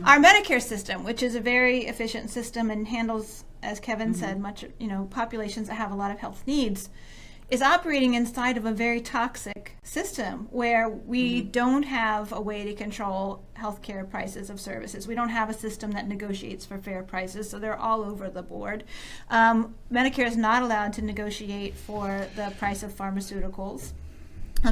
Our Medicare system, which is a very efficient system and handles, as Kevin said, much, populations that have a lot of health needs, is operating inside of a very toxic system where we don't have a way to control healthcare prices of services. We don't have a system that negotiates for fair prices, so they're all over the board. Medicare is not allowed to negotiate for the price of pharmaceuticals.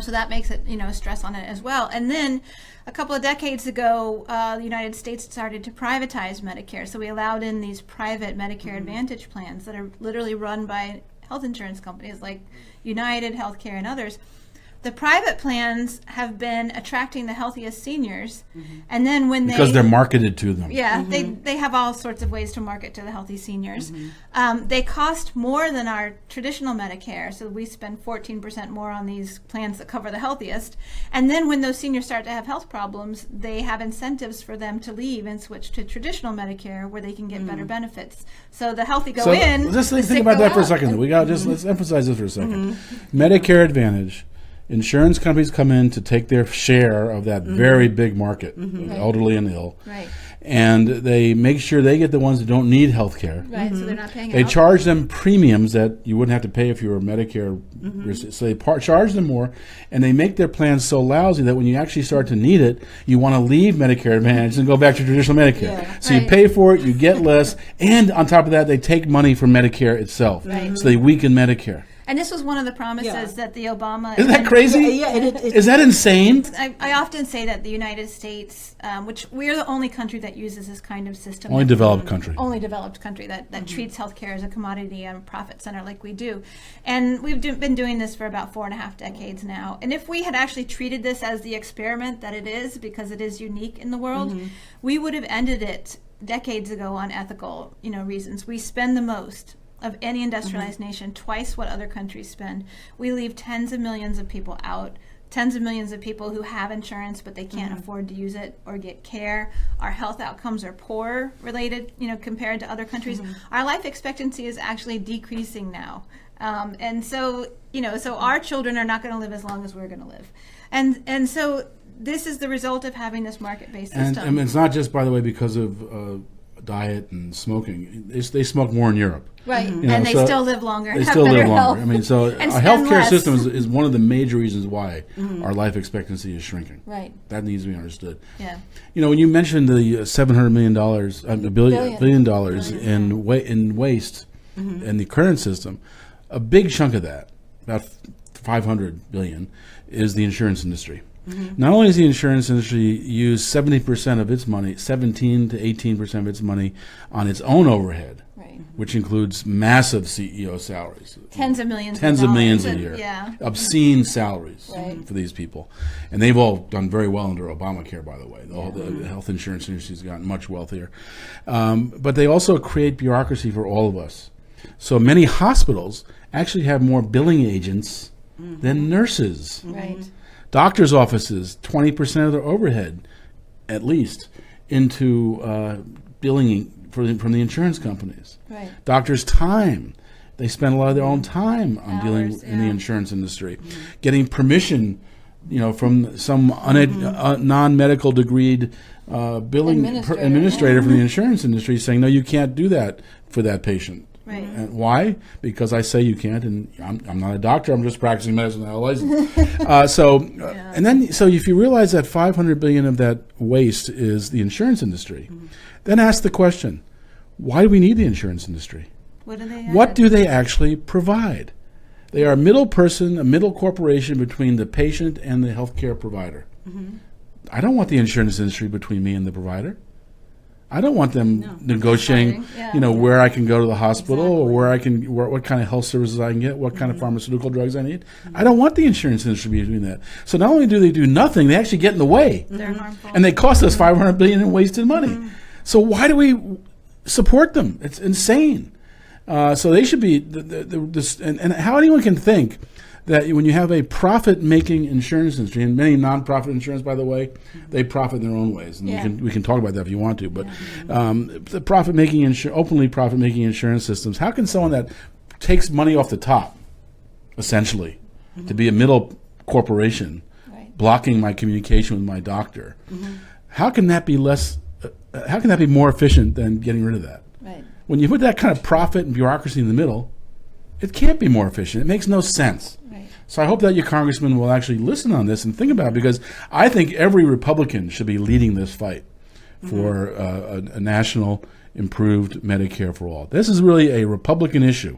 So that makes it, stress on it as well. And then a couple of decades ago, the United States started to privatize Medicare. So we allowed in these private Medicare Advantage plans that are literally run by health insurance companies like United Healthcare and others. The private plans have been attracting the healthiest seniors, and then when because they're marketed to them. Yeah, they have all sorts of ways to market to the healthy seniors. They cost more than our traditional Medicare, so we spend 14% more on these plans that cover the healthiest. And then when those seniors start to have health problems, they have incentives for them to leave and switch to traditional Medicare where they can get better benefits. So the healthy go in. Let's the think sick about go that for a out. second. Let's emphasize this for a second. Medicare Advantage. Insurance companies come in to take their share of that very big market, of elderly and ill, and they make sure they get the ones that don't need health care. Right, so they're not paying They out. charge them premiums that you wouldn't have to pay if you were Medicare. So they charge them more, and they make their plans so lousy that when you actually start to need it, you want to leave Medicare Advantage and go back to traditional Medicare. So you pay for it, you get less, and on top of that, they take money from Medicare itself. So they weaken Medicare. And this was one of the promises that the Obama... Isn't that crazy? Is that insane? I often say that the United States, which we're the only country that uses this kind of system. Only developed country. Only developed country that treats healthcare as a commodity and a profit center like we do. And we've been doing this for about 4.5 decades now. And if we had actually treated this as the experiment that it is, because it is unique in the world, we would have ended it decades ago on ethical reasons. We spend the most of any industrialized nation, twice what other countries spend. We leave tens of millions of people out, tens of millions of people who have insurance but they can't afford to use it or get care. Our health outcomes are poor related, compared to other countries. Our life expectancy is actually decreasing now. And so, so our children are not going to live as long as we're going to live. And so this is the result of having this market-based system. And it's not just, by the way, because of diet and smoking. They smoke more in Europe. Right, and they still live longer. They still live longer. I mean, so our healthcare less. system is one of the major reasons why our life expectancy is shrinking. Right. That needs to be understood. Yeah. When you mentioned the $700 million, billion dollars in waste in the current system, a big chunk of that, about $500 billion, is the insurance industry. Not only does the insurance industry use 70% of its money, 17 to 18% of its money on its own overhead, which includes massive CEO salaries. Tens of millions a year. Yeah. Obscene salaries for these people. And they've all done very well under Obamacare, by the way. The health insurance industry has gotten much wealthier. But they also create bureaucracy for all of us. So many hospitals actually have more billing agents than nurses. Right. Doctors' offices, 20% of their overhead, at least, into billing from the insurance companies. Right. Doctors' time, they spend a lot of their own time on dealing in the insurance industry, getting permission, from some non-medical degreed billing administrator from the insurance industry, saying, no, you can't do that for that patient. Right. And why? Because I say you can't, and I'm not a doctor. I'm just practicing medicine without a license. And then if you realize that $500 billion of that waste is the insurance industry, then ask the question: why do we need the insurance industry? What do they actually provide? They are a middle corporation between the patient and the healthcare provider. I don't want the insurance industry between me and the provider. I don't want them negotiating, where I can go to the hospital or what kind of health services I can get, what kind of pharmaceutical drugs I need. I don't want the insurance industry doing that. So not only do they do nothing, they actually get in the way. They're harmful. And they cost us $500 billion in wasted money. So why do we support them? It's insane. So they should be, and how anyone can think that when you have a profit-making insurance industry, and many non-profit insurance, by the way, they profit in their own ways, and we can talk about that if you want to. But the openly profit-making insurance systems, how can someone that takes money off the top, essentially, to be a middle corporation, blocking my communication with my doctor, how can that be less how can that be more efficient than getting rid of that? Right. When you put that kind of profit and bureaucracy in the middle, it can't be more efficient. It makes no sense. Right. So I hope that your congressman will actually listen on this and think about it, because I think every Republican should be leading this fight for a national improved Medicare for all. This is really a Republican issue.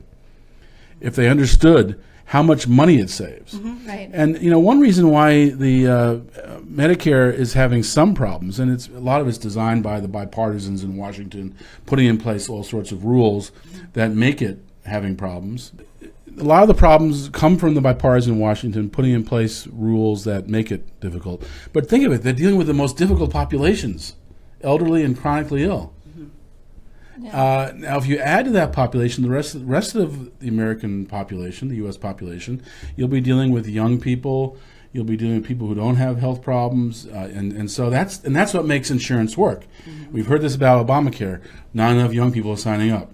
If they understood how much money it saves. Right. And one reason why the Medicare is having some problems, and a lot of it's designed by the bipartisans in Washington, putting in place all sorts of rules that make it having problems. A lot of the problems come from the bipartisan Washington putting in place rules that make it difficult. But think of it, they're dealing with the most difficult populations, elderly and chronically ill. Yeah. Now, if you add to that population the rest of the American population, the U.S. population, you'll be dealing with young people. You'll be dealing with people who don't have health problems, and so that's what makes insurance work. We've heard this about Obamacare. Not enough young people are signing up.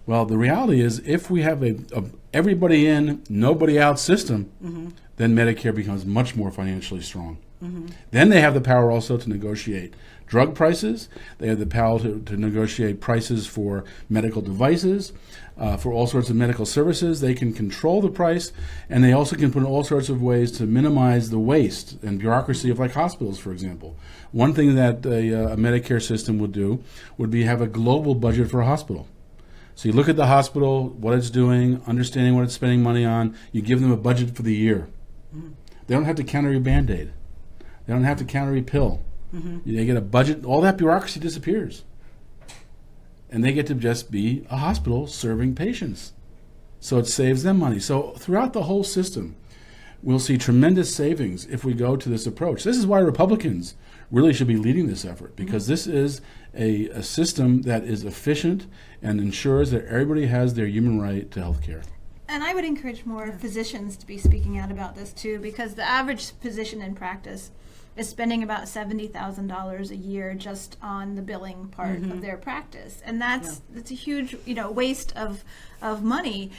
Well, the reality is, if we have a everybody in, nobody out system, then Medicare becomes much more financially strong. Then they have the power also to negotiate drug prices. They have the power to negotiate prices for medical devices, for all sorts of medical services. They can control the price, and they also can put in all sorts of ways to minimize the waste and bureaucracy of, like, hospitals, for example. One thing that a Medicare system would do would be have a global budget for a hospital. So you look at the hospital, what it's doing, understanding what it's spending money on. You give them a budget for the year. They don't have to count every Band-Aid. They don't have to count every pill. They get a budget. All that bureaucracy disappears. And they get to just be a hospital serving patients. So it saves them money. So throughout the whole system, we'll see tremendous savings if we go to this approach. This is why Republicans really should be leading this effort, because this is a system that is efficient and ensures that everybody has their human right to health care. And I would encourage more physicians to be speaking out about this too, because the average physician in practice is spending about $70,000 a year just on the billing part of their practice, and that's a huge waste of money.